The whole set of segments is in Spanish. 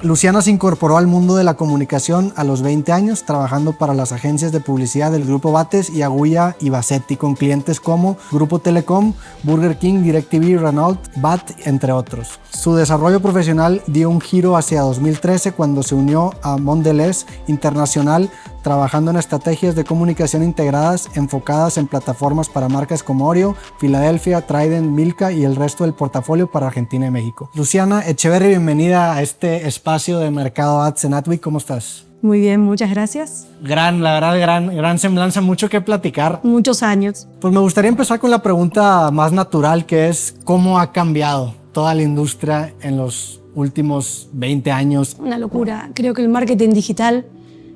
Luciana se incorporó al mundo de la comunicación a los 20 años, trabajando para las agencias de publicidad del Grupo Bates y Agulla y Bassetti, con clientes como Grupo Telecom, Burger King, DirecTV, Renault, BAT, entre otros. Su desarrollo profesional dio un giro hacia 2013 cuando se unió a Mondelez Internacional, trabajando en estrategias de comunicación integradas enfocadas en plataformas para marcas como Oreo, Philadelphia, Trident, Milka y el resto del portafolio para Argentina y México. Luciana Echeverri, bienvenida a este espacio de Mercado Ads en Adweek. ¿Cómo estás? Muy bien, muchas gracias. La verdad, gran semblanza, mucho que platicar. Muchos años. Pues me gustaría empezar con la pregunta más natural, que es ¿cómo ha cambiado toda la industria en los últimos 20 años? Una locura. Creo que el marketing digital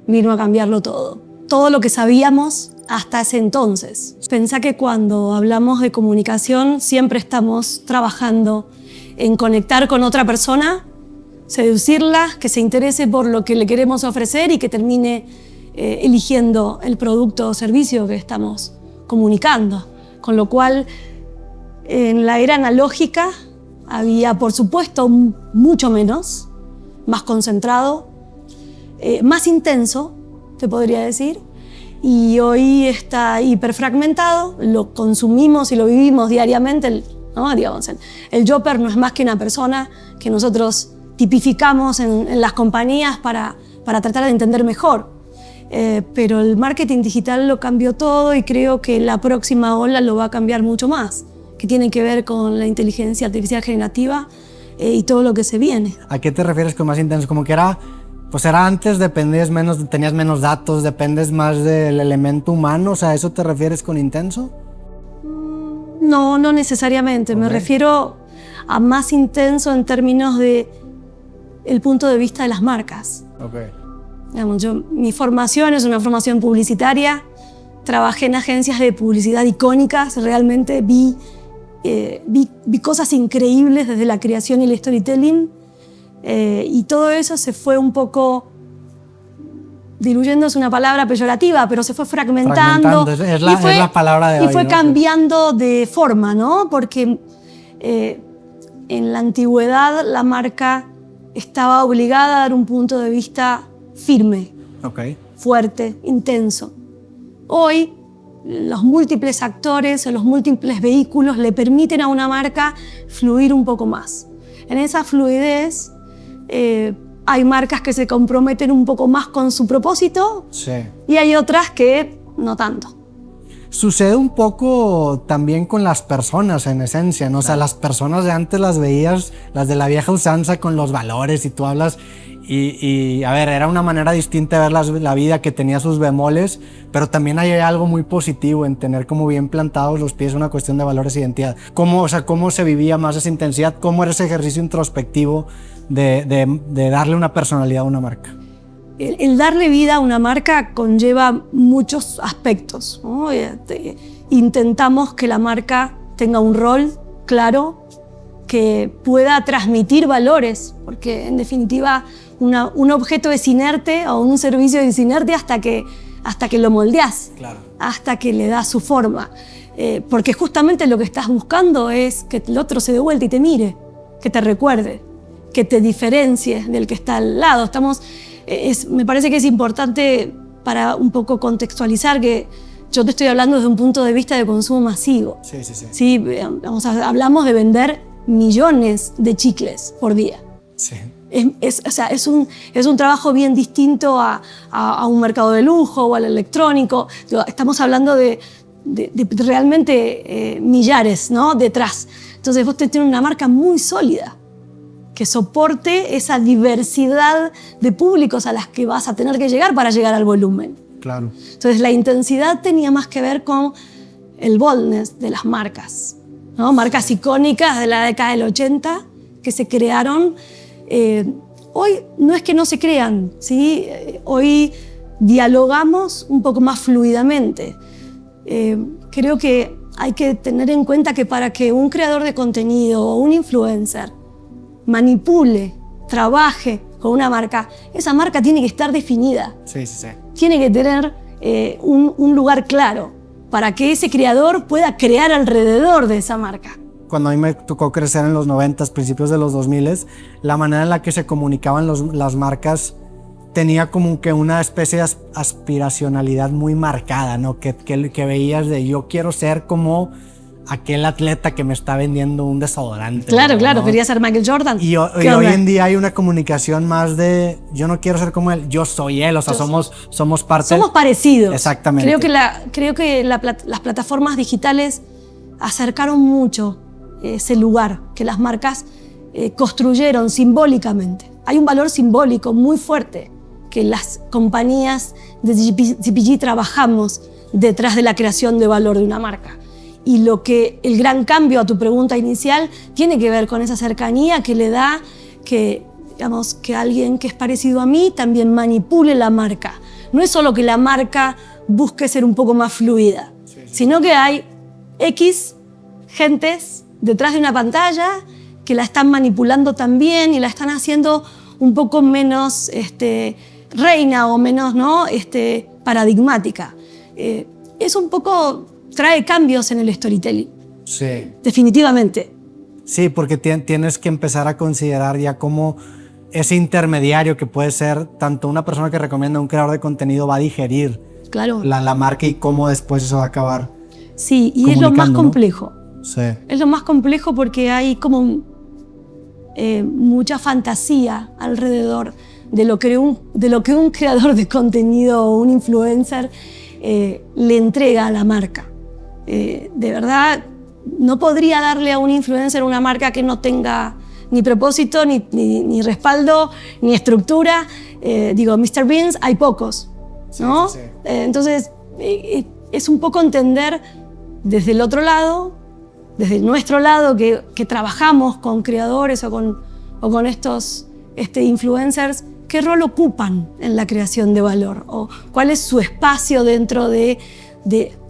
vino a cambiarlo todo. Todo lo que sabíamos hasta ese entonces. Pensá que cuando hablamos de comunicación siempre estamos trabajando en conectar con otra persona, seducirla, que se interese por lo que le queremos ofrecer y que termine eligiendo el producto o servicio que estamos comunicando. Con lo cual, en la era analógica había, por supuesto, mucho menos, más concentrado, más intenso, te podría decir, y hoy está hiperfragmentado, lo consumimos y lo vivimos diariamente, ¿no? Digamos, el shopper no es más que una persona que nosotros tipificamos en las compañías para tratar de entender mejor. Pero el marketing digital lo cambió todo y creo que la próxima ola lo va a cambiar mucho más, que tiene que ver con la inteligencia artificial generativa y todo lo que se viene. ¿A qué te refieres con más intenso? Como que era antes, tenías menos datos, dependes más del elemento humano, o sea, ¿a eso te refieres con intenso? No, no necesariamente. Okay. Me refiero a más intenso en términos de el punto de vista de las marcas. Okay. Digamos, mi formación es una formación publicitaria, trabajé en agencias de publicidad icónicas, realmente vi cosas increíbles desde la creación y el storytelling, y todo eso se fue un poco diluyendo, es una palabra peyorativa, pero se fue fragmentando. Es la palabra de hoy, y fue, ¿no?, cambiando de forma, ¿no? Porque en la antigüedad la marca estaba obligada a dar un punto de vista firme, okay, fuerte, intenso. Hoy los múltiples actores o los múltiples vehículos le permiten a una marca fluir un poco más. En esa fluidez hay marcas que se comprometen un poco más con su propósito, sí, y hay otras que no tanto. Sucede un poco también con las personas en esencia, ¿no? O sea, las personas de antes las veías, las de la vieja usanza con los valores y tú hablas y a ver, era una manera distinta de ver la vida que tenía sus bemoles, pero también hay algo muy positivo en tener como bien plantados los pies, una cuestión de valores e identidad. ¿Cómo se vivía más esa intensidad? ¿Cómo era ese ejercicio introspectivo de darle una personalidad a una marca? El darle vida a una marca conlleva muchos aspectos, ¿no? Intentamos que la marca tenga un rol claro, que pueda transmitir valores, porque en definitiva un objeto es inerte o un servicio es inerte hasta que lo moldeás, claro, hasta que le das su forma. Porque justamente lo que estás buscando es que el otro se dé vuelta y te mire, que te recuerde, que te diferencie del que está al lado. Me parece que es importante para un poco contextualizar que yo te estoy hablando desde un punto de vista de consumo masivo. Sí. ¿Sí? Hablamos de vender millones de chicles por día. Sí. Es un trabajo bien distinto a un mercado de lujo o al electrónico. Estamos hablando de realmente millares, ¿no?, detrás. Entonces vos tenés una marca muy sólida que soporte esa diversidad de públicos a las que vas a tener que llegar para llegar al volumen. Claro. Entonces la intensidad tenía más que ver con el boldness de las marcas, ¿no? Marcas icónicas de la década del 80 que se crearon. Hoy no es que no se crean, ¿sí? Hoy dialogamos un poco más fluidamente. Creo que hay que tener en cuenta que para que un creador de contenido o un influencer manipule, trabaje con una marca, esa marca tiene que estar definida. Sí. Tiene que tener un lugar claro para que ese creador pueda crear alrededor de esa marca. cuando a mí me tocó crecer en los 90s, principios de los 2000s, la manera en la que se comunicaban las marcas tenía como que una especie de aspiracionalidad muy marcada, ¿no? Que veías de yo quiero ser como aquel atleta que me está vendiendo un desodorante. Claro, ¿no? claro, quería ser Michael Jordan. Y hoy en día hay una comunicación más de yo no quiero ser como él, yo soy él, o sea, somos parte. Somos parecidos. Exactamente. Creo que las plataformas digitales acercaron mucho ese lugar que las marcas construyeron simbólicamente. Hay un valor simbólico muy fuerte que las compañías de CPG trabajamos detrás de la creación de valor de una marca. Y el gran cambio a tu pregunta inicial tiene que ver con esa cercanía que le da que alguien que es parecido a mí también manipule la marca. No es solo que la marca busque ser un poco más fluida, sino que hay X gentes detrás de una pantalla que la están manipulando también y la están haciendo un poco menos reina o menos, ¿no? Paradigmática. Es un poco... trae cambios en el storytelling. Sí. Definitivamente. Sí, porque tienes que empezar a considerar ya como ese intermediario que puede ser tanto una persona que recomienda un creador de contenido va a digerir claro. la marca y cómo después eso va a acabar. Sí, y es lo más complejo. ¿No? Sí. Es lo más complejo porque hay como mucha fantasía alrededor de lo que un creador de contenido o un influencer le entrega a la marca. De verdad, no podría darle a un influencer una marca que no tenga ni propósito, ni respaldo, ni estructura. Mr. Beans hay pocos, ¿no? Sí. Entonces, es un poco entender desde el otro lado, desde nuestro lado, que trabajamos con creadores o con estos influencers, qué rol ocupan en la creación de valor o cuál es su espacio dentro de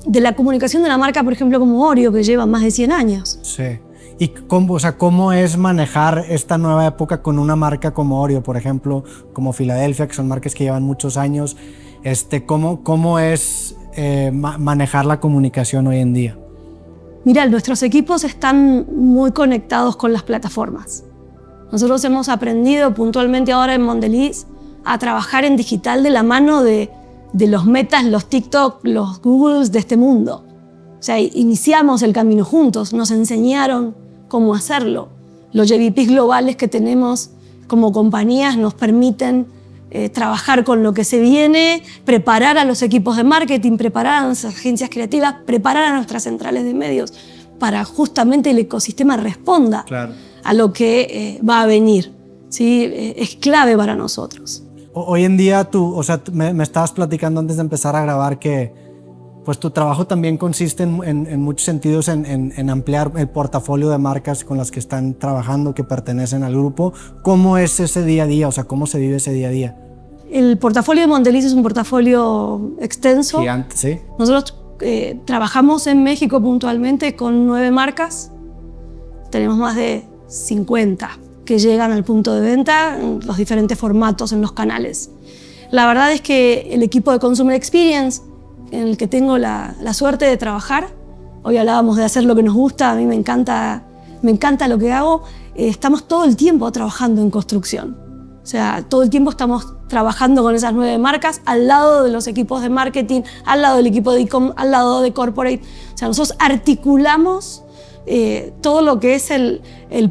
la comunicación de una marca, por ejemplo, como Oreo, que lleva más de 100 años. Sí. ¿Y cómo es manejar esta nueva época con una marca como Oreo, por ejemplo, como Filadelfia, que son marcas que llevan muchos años? ¿Cómo es manejar la comunicación hoy en día? Mira, nuestros equipos están muy conectados con las plataformas. Nosotros hemos aprendido puntualmente ahora en Mondelez a trabajar en digital de la mano de los Metas, los TikTok, los Googles de este mundo. O sea, iniciamos el camino juntos, nos enseñaron cómo hacerlo. Los JVPs globales que tenemos como compañías nos permiten trabajar con lo que se viene, preparar a los equipos de marketing, preparar a nuestras agencias creativas, preparar a nuestras centrales de medios para justamente el ecosistema responda a lo que va a venir. ¿Sí? Es clave para nosotros. Hoy en día me estabas platicando antes de empezar a grabar que pues tu trabajo también consiste en muchos sentidos en ampliar el portafolio de marcas con las que están trabajando, que pertenecen al grupo. ¿Cómo es ese día a día? O sea, ¿cómo se vive ese día a día? El portafolio de Mondelez es un portafolio extenso. Gigante, sí. Nosotros trabajamos en México puntualmente con 9 marcas. Tenemos más de 50 que llegan al punto de venta en los diferentes formatos en los canales. La verdad es que el equipo de Consumer Experience, en el que tengo la suerte de trabajar, hoy hablábamos de hacer lo que nos gusta, a mí me encanta lo que hago, estamos todo el tiempo trabajando en construcción. O sea, todo el tiempo estamos trabajando con esas 9 marcas al lado de los equipos de marketing, al lado del equipo de e-com, al lado de corporate. O sea, nosotros articulamos todo lo que es el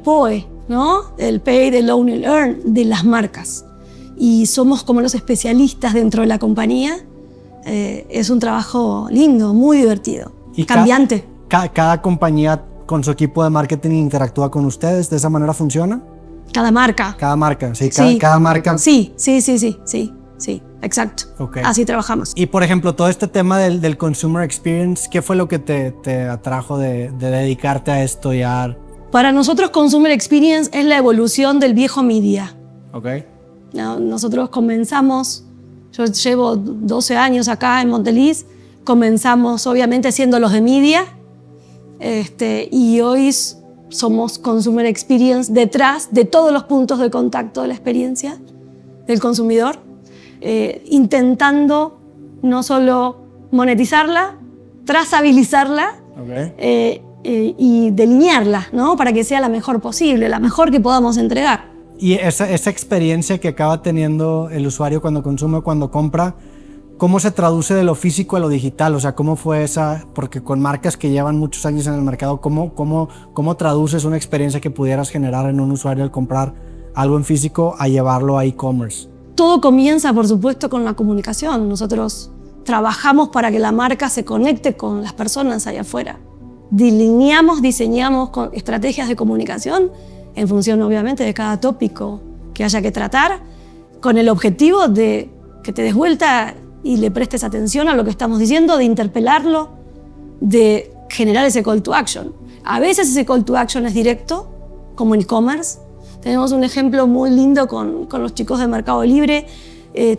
POE, ¿no? El Pay, el Own, el Earn de las marcas. Y somos como los especialistas dentro de la compañía. Es un trabajo lindo, muy divertido, y cambiante. ¿Cada compañía con su equipo de marketing interactúa con ustedes? ¿De esa manera funciona? Cada marca. Cada marca, sí. Cada marca. Sí, exacto. Okay. Así trabajamos. Y por ejemplo, todo este tema del Consumer Experience, ¿qué fue lo que te atrajo de dedicarte a esto ya? Para nosotros, Consumer Experience es la evolución del viejo media. Okay. Nosotros comenzamos, yo llevo 12 años acá en Mondelez, comenzamos obviamente siendo los de media, y hoy somos Consumer Experience detrás de todos los puntos de contacto de la experiencia del consumidor, intentando no solo monetizarla, trazabilizarla, y delinearla, ¿no? Para que sea la mejor posible, la mejor que podamos entregar. Y esa experiencia que acaba teniendo el usuario cuando consume, cuando compra, ¿cómo se traduce de lo físico a lo digital? O sea, ¿cómo fue esa? Porque con marcas que llevan muchos años en el mercado, ¿cómo traduces una experiencia que pudieras generar en un usuario al comprar algo en físico a llevarlo a e-commerce? Todo comienza, por supuesto, con la comunicación. Nosotros trabajamos para que la marca se conecte con las personas allá afuera. Delineamos, diseñamos con estrategias de comunicación en función, obviamente, de cada tópico que haya que tratar, con el objetivo de que te des vuelta y le prestes atención a lo que estamos diciendo, de interpelarlo, de generar ese call to action. A veces ese call to action es directo, como en e-commerce. Tenemos un ejemplo muy lindo con los chicos de Mercado Libre.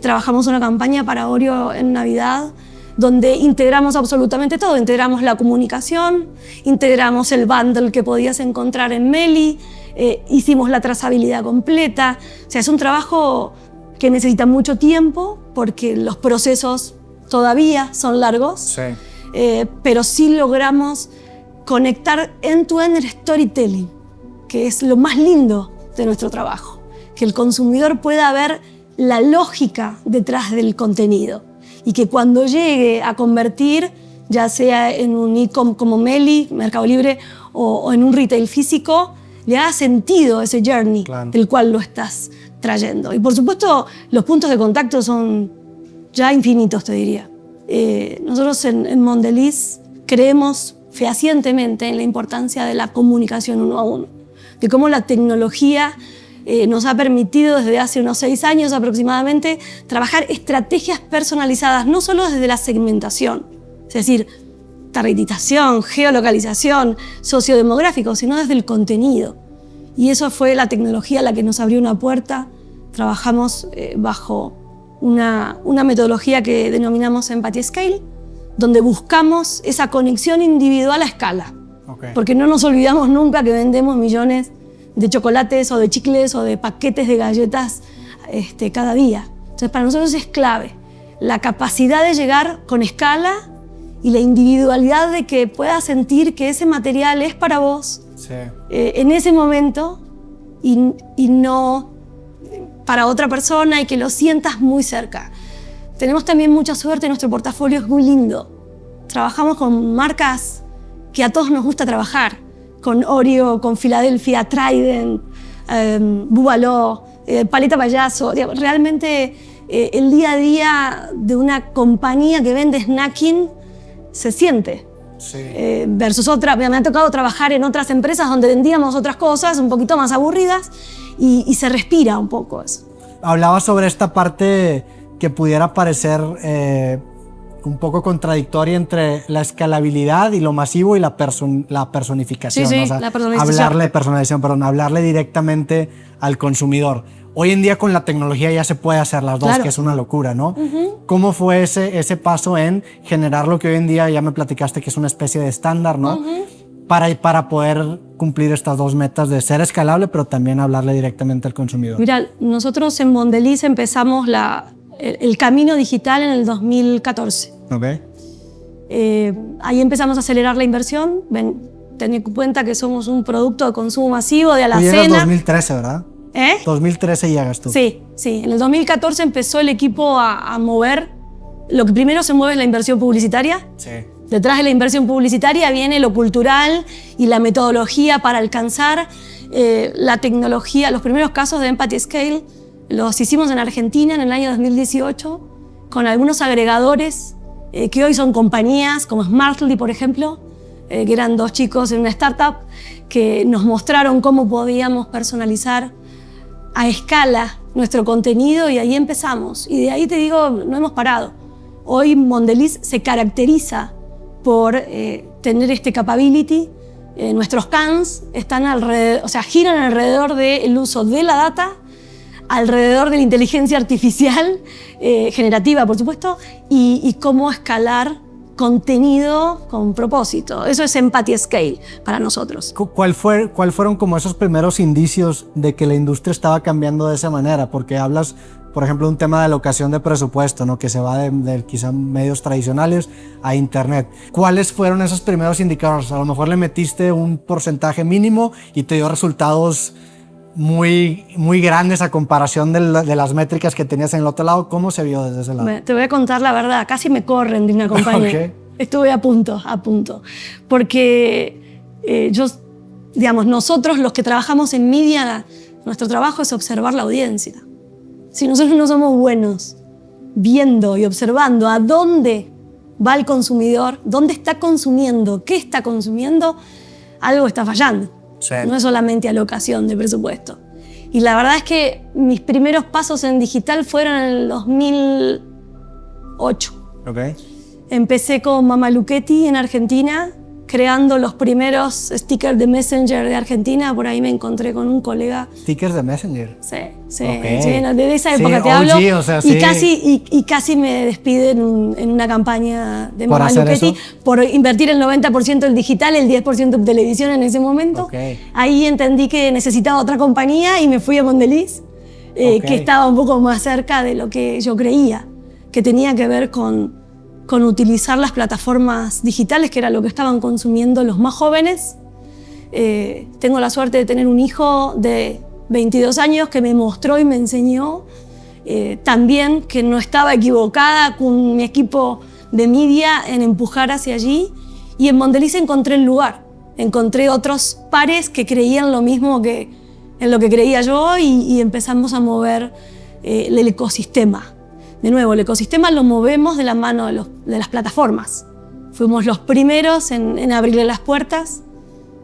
Trabajamos una campaña para Oreo en Navidad, donde integramos absolutamente todo. Integramos la comunicación, integramos el bundle que podías encontrar en Meli, hicimos la trazabilidad completa. O sea, es un trabajo que necesita mucho tiempo porque los procesos todavía son largos, Sí. Pero sí logramos conectar end-to-end el storytelling, que es lo más lindo de nuestro trabajo, que el consumidor pueda ver la lógica detrás del contenido y que cuando llegue a convertir, ya sea en un e-com como Meli, Mercado Libre, o en un retail físico, le haga sentido ese journey Claro. del cual lo estás trayendo. Y por supuesto, los puntos de contacto son ya infinitos, te diría. Nosotros en Mondelez creemos fehacientemente en la importancia de la comunicación uno a uno, de cómo la tecnología nos ha permitido desde hace unos 6 años aproximadamente trabajar estrategias personalizadas, no solo desde la segmentación, es decir, targetización, geolocalización, sociodemográfico, sino desde el contenido. Y eso fue la tecnología la que nos abrió una puerta. Trabajamos bajo una metodología que denominamos Empathy Scale, donde buscamos esa conexión individual a escala. Okay. Porque no nos olvidamos nunca que vendemos millones de chocolates o de chicles o de paquetes de galletas cada día. Entonces, para nosotros es clave la capacidad de llegar con escala y la individualidad de que puedas sentir que ese material es para vos, Sí. en ese momento y no para otra persona y que lo sientas muy cerca. Tenemos también mucha suerte, nuestro portafolio es muy lindo. Trabajamos con marcas que a todos nos gusta trabajar, con Oreo, con Philadelphia, Trident, Búbalo, Paleta Payaso. Realmente el día a día de una compañía que vende snacking se siente. Sí. Versus otra, me ha tocado trabajar en otras empresas donde vendíamos otras cosas un poquito más aburridas y se respira un poco eso. Hablaba sobre esta parte que pudiera parecer un poco contradictoria entre la escalabilidad y lo masivo y la personificación. Sí, sí, ¿no? O sea, la personalización. hablarle directamente al consumidor. Hoy en día con la tecnología ya se puede hacer las dos, Claro. que es una locura, ¿no? ¿Cómo fue ese paso en generar lo que hoy en día ya me platicaste que es una especie de estándar, ¿no? Para poder cumplir estas dos metas de ser escalable, pero también hablarle directamente al consumidor. Mira, nosotros en Mondelez empezamos el camino digital en el 2014. Okay. Ahí empezamos a acelerar la inversión. Ten en cuenta que somos un producto de consumo masivo de Tú llegas alacena. 2013, ¿verdad? 2013 llegas tú. Sí. En el 2014 empezó el equipo a mover. Lo que primero se mueve es la inversión publicitaria. Sí. Detrás de la inversión publicitaria viene lo cultural y la metodología para alcanzar la tecnología. Los primeros casos de Empathy Scale los hicimos en Argentina en el año 2018 con algunos agregadores que hoy son compañías como Smartly, por ejemplo, que eran 2 chicos en una startup que nos mostraron cómo podíamos personalizar a escala nuestro contenido y ahí empezamos. Y de ahí te digo, no hemos parado. Hoy Mondelez se caracteriza por tener este capability. Nuestros cans están alrededor, o sea, giran alrededor del uso de la data, alrededor de la inteligencia artificial, generativa, por supuesto, y cómo escalar contenido con propósito. Eso es Empathy Scale para nosotros. ¿Cuál fueron como esos primeros indicios de que la industria estaba cambiando de esa manera? Porque hablas por ejemplo, un tema de alocación de presupuesto, ¿no? Que se va de quizá medios tradicionales a internet. ¿Cuáles fueron esos primeros indicadores? A lo mejor le metiste un porcentaje mínimo y te dio resultados muy, muy grandes a comparación de las métricas que tenías en el otro lado. ¿Cómo se vio desde ese lado? Te voy a contar la verdad, casi me corren de una compañía. Okay. Estuve a punto, porque nosotros los que trabajamos en media, nuestro trabajo es observar la audiencia. Si nosotros no somos buenos viendo y observando a dónde va el consumidor, dónde está consumiendo, qué está consumiendo, algo está fallando. Sí. No es solamente alocación de presupuesto. Y la verdad es que mis primeros pasos en digital fueron en el 2008. Okay. Empecé con Mamaluchetti en Argentina, creando los primeros stickers de Messenger de Argentina. Por ahí me encontré con un colega. ¿Stickers de Messenger? Sí, Okay. Sí, de esa época sí, te hablo. OG, o sea, sí. Y casi me despiden en una campaña de ¿Por Mamaluchetti por invertir el 90% en digital, el 10% en televisión en ese momento. Okay. Ahí entendí que necesitaba otra compañía y me fui a Mondelez, que estaba un poco más cerca de lo que yo creía, que tenía que ver con utilizar las plataformas digitales, que era lo que estaban consumiendo los más jóvenes. Tengo la suerte de tener un hijo de 22 años que me mostró y me enseñó también que no estaba equivocada con mi equipo de media en empujar hacia allí. Y en Mondelez encontré el lugar. Encontré otros pares que creían lo mismo que en lo que creía yo y empezamos a mover el ecosistema. De nuevo, el ecosistema lo movemos de la mano de las plataformas. Fuimos los primeros en abrirle las puertas,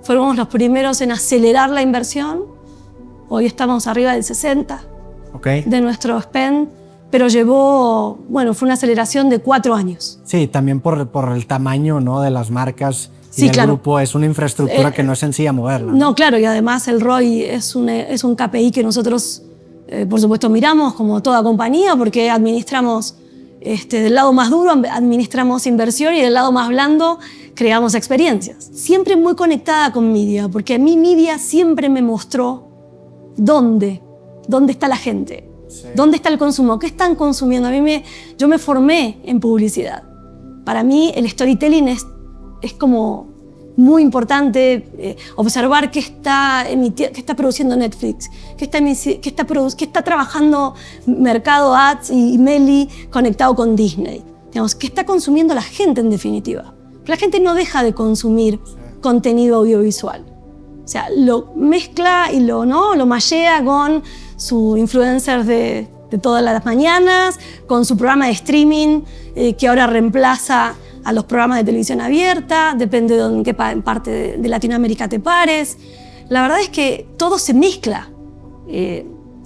fuimos los primeros en acelerar la inversión. Hoy estamos arriba del 60% de nuestro spend, pero fue una aceleración de 4 años. Sí, también por el tamaño, ¿no?, de las marcas y del grupo. Es una infraestructura que no es sencilla moverla. No, claro, y además el ROI es un KPI que nosotros por supuesto miramos como toda compañía, porque administramos del lado más duro administramos inversión y del lado más blando creamos experiencias. Siempre muy conectada con media, porque a mí media siempre me mostró dónde está la gente, dónde está el consumo, qué están consumiendo. Yo me formé en publicidad. Para mí el storytelling es como muy importante observar qué está produciendo Netflix, qué está trabajando Mercado Ads y Meli conectado con Disney. Digamos, qué está consumiendo la gente en definitiva. La gente no deja de consumir contenido audiovisual. O sea, lo mezcla y lo mashea con su influencer de todas las mañanas, con su programa de streaming que ahora reemplaza a los programas de televisión abierta, depende de en qué parte de Latinoamérica te pares. La verdad es que todo se mezcla.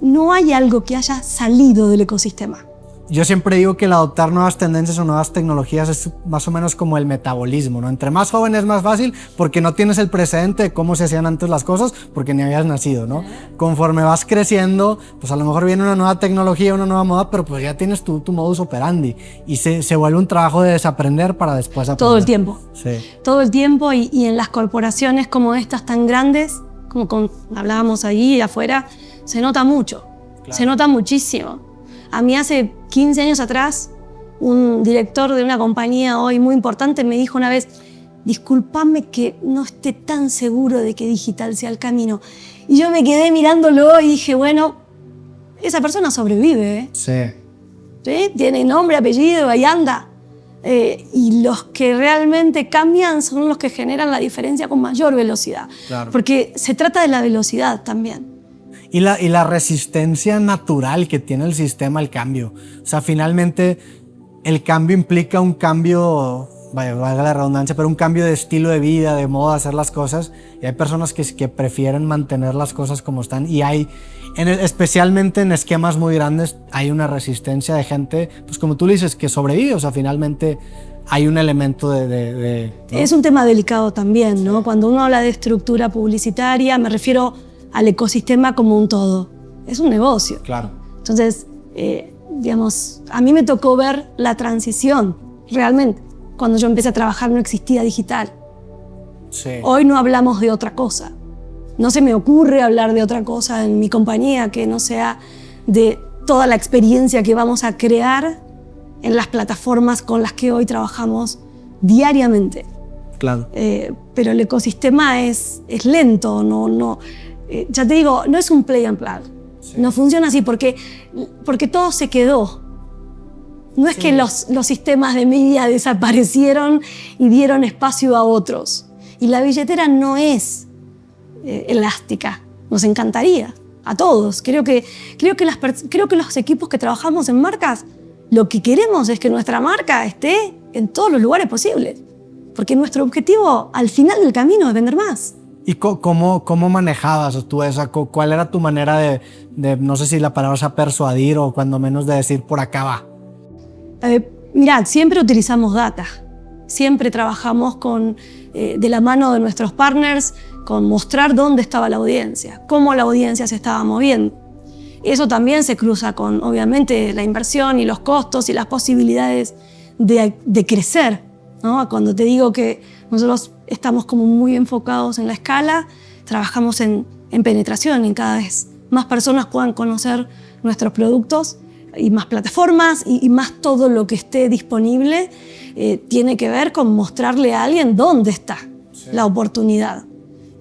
No hay algo que haya salido del ecosistema. Yo siempre digo que el adoptar nuevas tendencias o nuevas tecnologías es más o menos como el metabolismo, ¿no? Entre más joven es más fácil porque no tienes el precedente de cómo se hacían antes las cosas porque ni habías nacido, ¿no? Conforme vas creciendo, pues a lo mejor viene una nueva tecnología, una nueva moda, pero pues ya tienes tu modus operandi y se vuelve un trabajo de desaprender para después aprender. Todo el tiempo. Sí. Todo el tiempo y en las corporaciones como estas tan grandes, como hablábamos ahí afuera, se nota mucho, se nota muchísimo. A mí hace 15 años atrás, un director de una compañía hoy muy importante me dijo una vez: discúlpame que no esté tan seguro de que digital sea el camino. Y yo me quedé mirándolo y dije, bueno, esa persona sobrevive, ¿eh? Sí. Tiene nombre, apellido, ahí anda. Y los que realmente cambian son los que generan la diferencia con mayor velocidad. Claro. Porque se trata de la velocidad también. Y la resistencia natural que tiene el sistema al cambio. O sea, finalmente el cambio implica un cambio, valga la redundancia, pero un cambio de estilo de vida, de modo de hacer las cosas. Y hay personas que prefieren mantener las cosas como están. Y especialmente en esquemas muy grandes, hay una resistencia de gente, pues como tú dices, que sobrevive. O sea, finalmente hay un elemento ¿no? Es un tema delicado también, ¿no? Cuando uno habla de estructura publicitaria, me refiero al ecosistema como un todo. Es un negocio. Claro. Entonces, a mí me tocó ver la transición, realmente. Cuando yo empecé a trabajar no existía digital. Sí. Hoy no hablamos de otra cosa. No se me ocurre hablar de otra cosa en mi compañía que no sea de toda la experiencia que vamos a crear en las plataformas con las que hoy trabajamos diariamente. Claro. Pero el ecosistema es lento, ya te digo, no es un play and play. Sí. No funciona así porque todo se quedó. No es que los sistemas de media desaparecieron y dieron espacio a otros. Y la billetera no es elástica. Nos encantaría, a todos. Creo que los equipos que trabajamos en marcas, lo que queremos es que nuestra marca esté en todos los lugares posibles. Porque nuestro objetivo, al final del camino, es vender más. ¿Y cómo manejabas tú eso? ¿Cuál era tu manera de, no sé si la palabra es persuadir o cuando menos de decir por acá va? Mirad, siempre utilizamos data. Siempre trabajamos de la mano de nuestros partners con mostrar dónde estaba la audiencia, cómo la audiencia se estaba moviendo. Eso también se cruza con, obviamente, la inversión y los costos y las posibilidades de crecer, ¿no? Cuando te digo que nosotros estamos como muy enfocados en la escala, trabajamos en penetración, en cada vez más personas puedan conocer nuestros productos y más plataformas y más todo lo que esté disponible tiene que ver con mostrarle a alguien dónde está la oportunidad.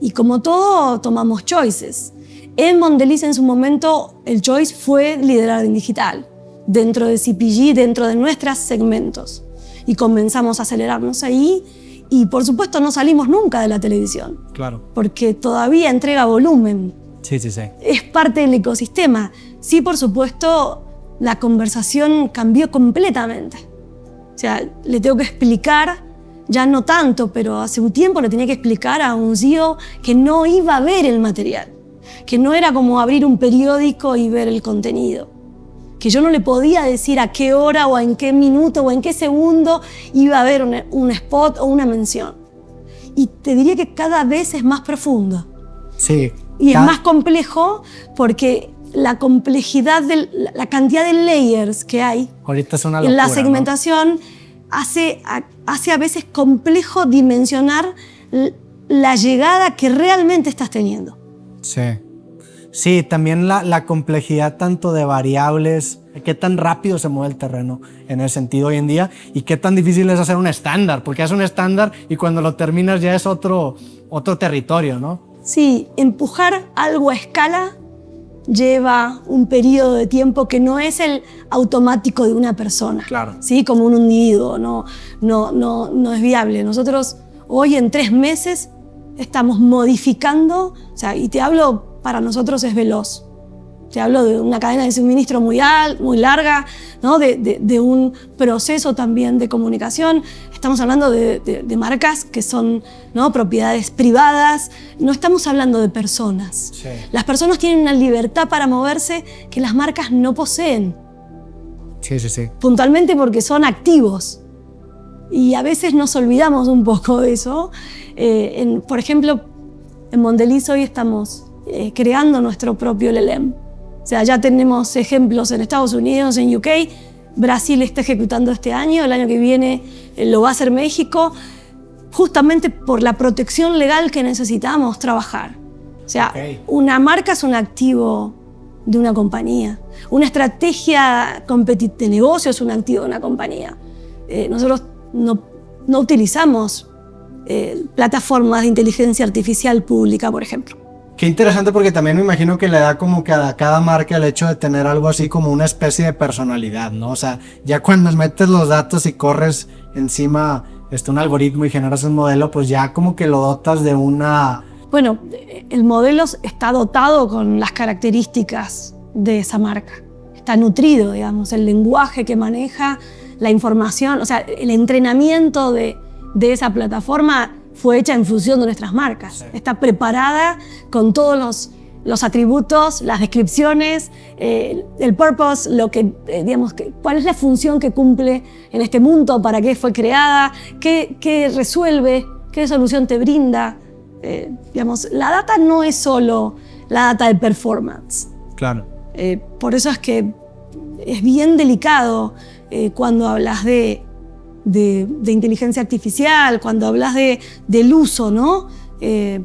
Y como todo, tomamos choices. En Mondelez en su momento el choice fue liderar en digital, dentro de CPG, dentro de nuestros segmentos. Y comenzamos a acelerarnos ahí y por supuesto no salimos nunca de la televisión. Claro. Porque todavía entrega volumen. Sí. Es parte del ecosistema. Sí, por supuesto, la conversación cambió completamente. O sea, le tengo que explicar, ya no tanto, pero hace un tiempo le tenía que explicar a un CEO que no iba a ver el material, que no era como abrir un periódico y ver el contenido, que yo no le podía decir a qué hora o en qué minuto o en qué segundo iba a haber un spot o una mención. Y te diría que cada vez es más profundo. Sí. Y es más complejo porque la complejidad, la cantidad de layers que hay ahorita es una locura, en la segmentación, ¿no? hace a veces complejo dimensionar la llegada que realmente estás teniendo. Sí, también la complejidad tanto de variables, qué tan rápido se mueve el terreno en ese sentido hoy en día y qué tan difícil es hacer un estándar, porque es un estándar y cuando lo terminas ya es otro territorio, ¿no? Sí, empujar algo a escala lleva un periodo de tiempo que no es el automático de una persona, claro. ¿sí? Como un individuo, no es viable. Nosotros hoy en 3 meses estamos modificando, o sea, y te hablo, para nosotros es veloz. Te hablo de una cadena de suministro muy larga, ¿no? de un proceso también de comunicación. Estamos hablando de marcas que son, ¿no? propiedades privadas. No estamos hablando de personas. Sí. Las personas tienen una libertad para moverse que las marcas no poseen. Sí. Puntualmente porque son activos. Y a veces nos olvidamos un poco de eso. Por ejemplo, en Mondelez hoy estamos creando nuestro propio LLM. O sea, ya tenemos ejemplos en Estados Unidos, en UK, Brasil está ejecutando este año, el año que viene lo va a hacer México, justamente por la protección legal que necesitamos trabajar. O sea, una marca es un activo de una compañía, una estrategia de negocio es un activo de una compañía. Nosotros no utilizamos plataformas de inteligencia artificial pública, por ejemplo. Qué interesante, porque también me imagino que le da como que a cada marca el hecho de tener algo así como una especie de personalidad, ¿no? O sea, ya cuando metes los datos y corres encima un algoritmo y generas un modelo, pues ya como que lo dotas de una... Bueno, el modelo está dotado con las características de esa marca. Está nutrido, digamos, el lenguaje que maneja, la información, o sea, el entrenamiento de esa plataforma fue hecha en función de nuestras marcas. Sí. Está preparada con todos los atributos, las descripciones, el purpose, cuál es la función que cumple en este mundo, para qué fue creada, qué resuelve, qué solución te brinda. La data no es solo la data de performance. Claro. Por eso es que es bien delicado cuando hablas de inteligencia artificial, cuando hablas del uso, ¿no?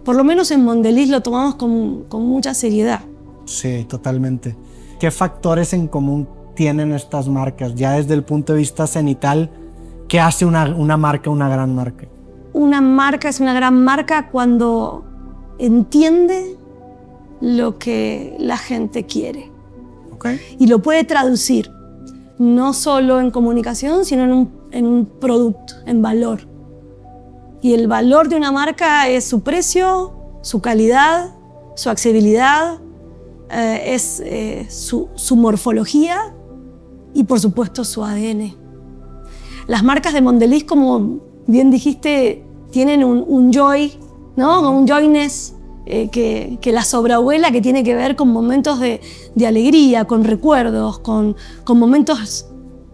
Por lo menos en Mondelez lo tomamos con mucha seriedad. Sí, totalmente. ¿Qué factores en común tienen estas marcas? Ya desde el punto de vista cenital, ¿qué hace una marca una gran marca? Una marca es una gran marca cuando entiende lo que la gente quiere. Okay. Y lo puede traducir, no solo en comunicación, sino en un producto, en valor. Y el valor de una marca es su precio, su calidad, su accesibilidad, su morfología y, por supuesto, su ADN. Las marcas de Mondelez, como bien dijiste, tienen un joy, ¿no? Un joyness que la sobreabuela, que tiene que ver con momentos de alegría, con recuerdos, con momentos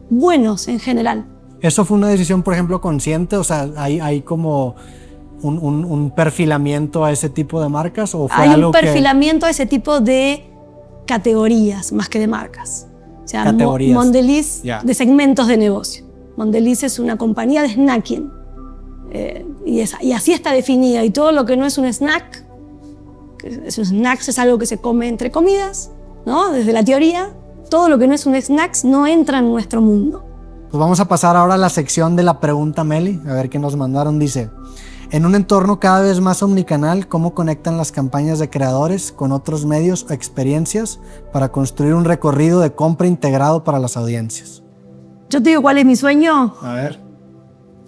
buenos en general. ¿Eso fue una decisión, por ejemplo, consciente? O sea, ¿hay como un perfilamiento a ese tipo de marcas? ¿O fue hay algo un perfilamiento a ese tipo de categorías más que de marcas? O sea, categorías. Mondelez, de segmentos de negocio. Mondelez es una compañía de snacking. Y así está definida. Y todo lo que no es un snack, es algo que se come entre comidas, ¿no? Desde la teoría, todo lo que no es un snack no entra en nuestro mundo. Pues vamos a pasar ahora a la sección de la pregunta Meli, a ver qué nos mandaron. Dice, en un entorno cada vez más omnicanal, ¿cómo conectan las campañas de creadores con otros medios o experiencias para construir un recorrido de compra integrado para las audiencias? Yo te digo cuál es mi sueño. A ver.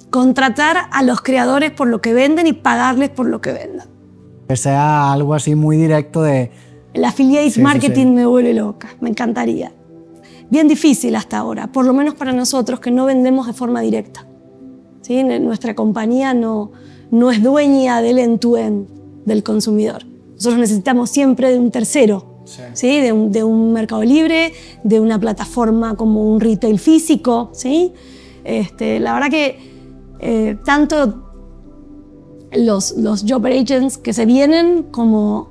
Contratar a los creadores por lo que venden y pagarles por lo que vendan. Que sea algo así muy directo de... El affiliate marketing me vuelve loca, me encantaría. Bien difícil hasta ahora, por lo menos para nosotros que no vendemos de forma directa. ¿Sí? Nuestra compañía no es dueña del end-to-end del consumidor. Nosotros necesitamos siempre de un tercero, ¿sí? De un Mercado Libre, de una plataforma como un retail físico. ¿Sí? La verdad que tanto los job agents que se vienen como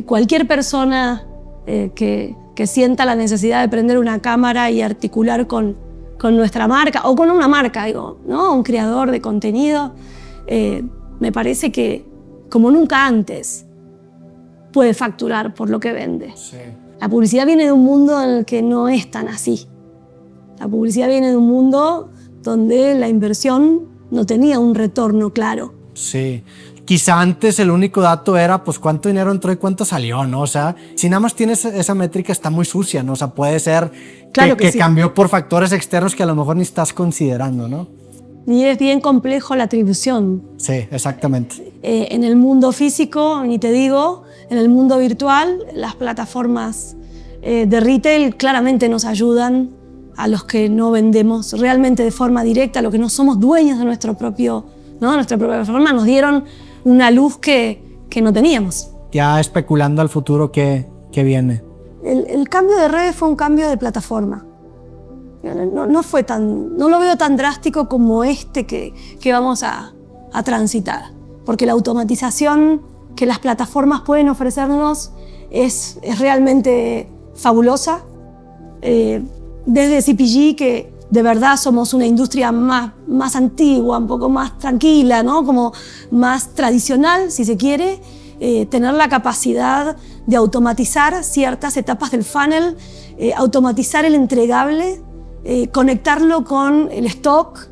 cualquier persona que sienta la necesidad de prender una cámara y articular con nuestra marca o con una marca, digo, ¿no? Un creador de contenido, me parece que como nunca antes puede facturar por lo que vende. Sí. La publicidad viene de un mundo en el que no es tan así. La publicidad viene de un mundo donde la inversión no tenía un retorno claro. Sí. Quizá antes el único dato era pues cuánto dinero entró y cuánto salió, ¿no? O sea, si nada más tienes esa métrica está muy sucia, ¿no? O sea, puede ser claro que sí. Cambió por factores externos que a lo mejor ni estás considerando, ¿no? Y es bien complejo la atribución. Sí, exactamente. En el mundo físico, ni te digo, en el mundo virtual, las plataformas de retail claramente nos ayudan a los que no vendemos realmente de forma directa, a los que no somos dueños de nuestra propia plataforma, nos dieron una luz que no teníamos. Ya especulando al futuro ¿qué viene? El cambio de redes fue un cambio de plataforma. No lo veo tan drástico como que vamos a transitar, porque la automatización que las plataformas pueden ofrecernos es realmente fabulosa. Desde CPG, que de verdad somos una industria más antigua, un poco más tranquila, ¿no? Como más tradicional, si se quiere, tener la capacidad de automatizar ciertas etapas del funnel, automatizar el entregable, conectarlo con el stock,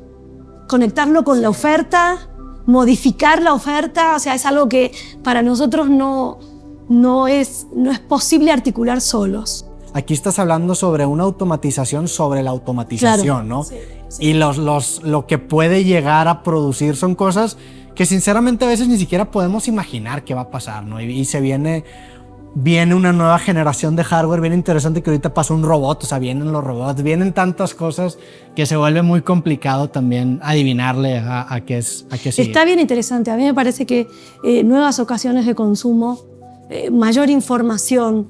conectarlo con la oferta, modificar la oferta. O sea, es algo que para nosotros no es posible articular solos. Aquí estás hablando sobre una automatización sobre la automatización, claro, ¿no? Sí, sí. Y lo que puede llegar a producir son cosas que sinceramente a veces ni siquiera podemos imaginar qué va a pasar, ¿no? Y se viene una nueva generación de hardware bien interesante, que ahorita pasa un robot, o sea, vienen los robots, vienen tantas cosas que se vuelve muy complicado también adivinarle a qué sigue. Está bien interesante. A mí me parece que nuevas ocasiones de consumo, mayor información,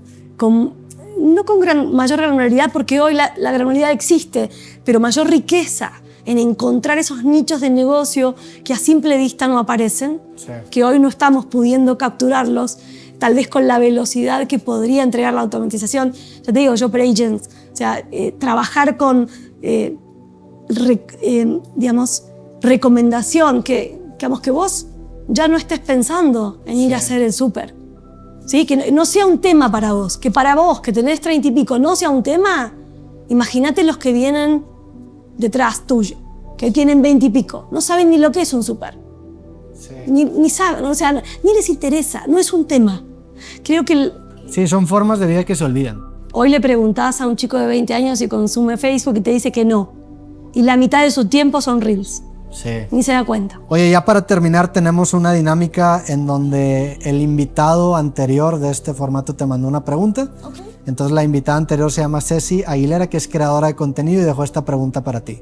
no con mayor granularidad, porque hoy la granularidad existe, pero mayor riqueza en encontrar esos nichos de negocio que a simple vista no aparecen, sí, que hoy no estamos pudiendo capturarlos, tal vez con la velocidad que podría entregar la automatización. Ya te digo, Job Agents, o sea, trabajar con, recomendación, que vos ya no estés pensando en ir a hacer el súper, ¿sí? Que no sea un tema para vos, que para vos, que tenés 30 y pico, no sea un tema. Imagínate los que vienen detrás tuyo, que tienen 20 y pico, no saben ni lo que es un súper. Sí. Ni saben, o sea, ni les interesa, no es un tema. Creo que Sí, son formas de vida que se olvidan. hoy le preguntás a un chico de 20 años si consume Facebook y te dice que no. Y la mitad de su tiempo son Reels. Sí. Ni se da cuenta. Oye, ya para terminar tenemos una dinámica en donde el invitado anterior de este formato te mandó una pregunta. Okay. Entonces la invitada anterior se llama Ceci Aguilera, que es creadora de contenido y dejó esta pregunta para ti.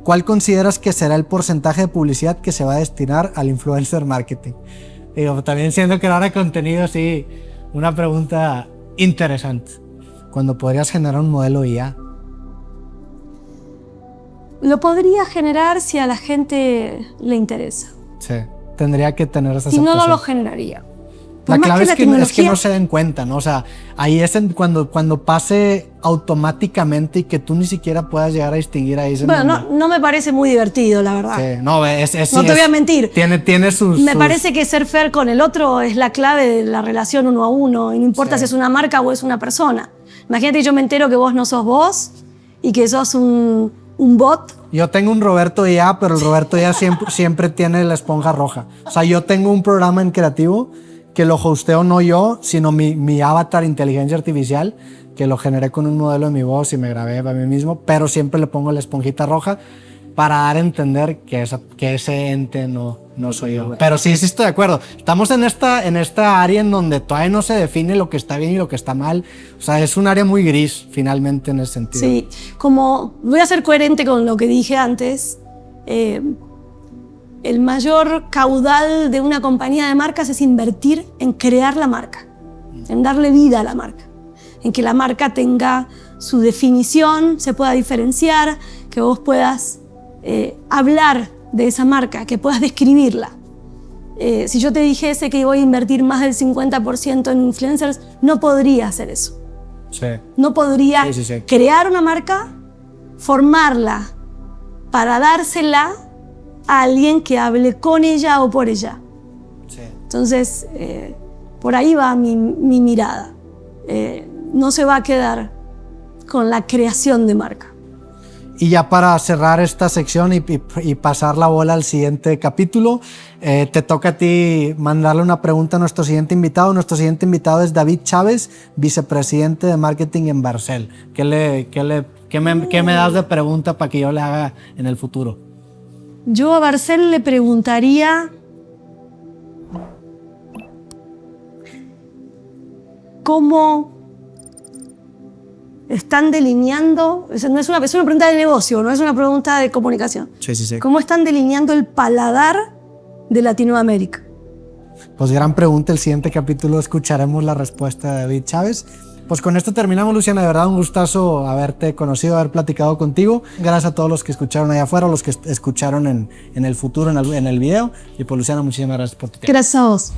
¿Cuál consideras que será el porcentaje de publicidad que se va a destinar al influencer marketing? Digo, también siendo creadora de contenido, sí, una pregunta interesante. Cuando podrías generar un modelo IA. Lo podría generar si a la gente le interesa. Sí, tendría que tener esa Si no, no aceptación. lo generaría. La Por más clave la es que no tecnología- se den cuenta, ¿no? O sea, ahí es cuando pase automáticamente y que tú ni siquiera puedas llegar a distinguir ahí. Bueno, no me parece muy divertido, la verdad. Sí, no, No te voy a mentir. Tiene sus... Me parece que ser fair con el otro es la clave de la relación uno a uno. Y no importa si es una marca o es una persona. Imagínate que yo me entero que vos no sos vos y que sos un bot. Yo tengo un Roberto IA, pero el Roberto IA siempre tiene la esponja roja. O sea, yo tengo un programa en creativo que lo hosteo no yo, sino mi avatar inteligencia artificial, que lo generé con un modelo de mi voz y me grabé para mí mismo, pero siempre le pongo la esponjita roja para dar a entender que ese ente no soy yo. Pero sí estoy de acuerdo. Estamos en esta área en donde todavía no se define lo que está bien y lo que está mal. O sea, es un área muy gris, finalmente, en ese sentido. Sí, como voy a ser coherente con lo que dije antes, el mayor caudal de una compañía de marcas es invertir en crear la marca, en darle vida a la marca, en que la marca tenga su definición, se pueda diferenciar, que vos puedas hablar de esa marca, que puedas describirla. Si yo te dijese que voy a invertir más del 50% en influencers, no podría hacer eso. Sí. No podría Sí. crear una marca, formarla para dársela a alguien que hable con ella o por ella. Sí. Entonces, por ahí va mi mirada. No se va a quedar con la creación de marca. Y ya para cerrar esta sección y pasar la bola al siguiente capítulo, te toca a ti mandarle una pregunta a nuestro siguiente invitado. Nuestro siguiente invitado es David Chávez, vicepresidente de marketing en Barcel. ¿Qué me das de pregunta para que yo le haga en el futuro? Yo a Barcel le preguntaría cómo están delineando, es una pregunta de negocio, no es una pregunta de comunicación. Sí. ¿Cómo están delineando el paladar de Latinoamérica? Pues gran pregunta, el siguiente capítulo escucharemos la respuesta de David Chávez. Pues con esto terminamos, Luciana, de verdad un gustazo haberte conocido, haber platicado contigo. Gracias a todos los que escucharon allá afuera, los que escucharon en el futuro, en el video. Y pues Luciana, muchísimas gracias por tu tiempo. Gracias a vos.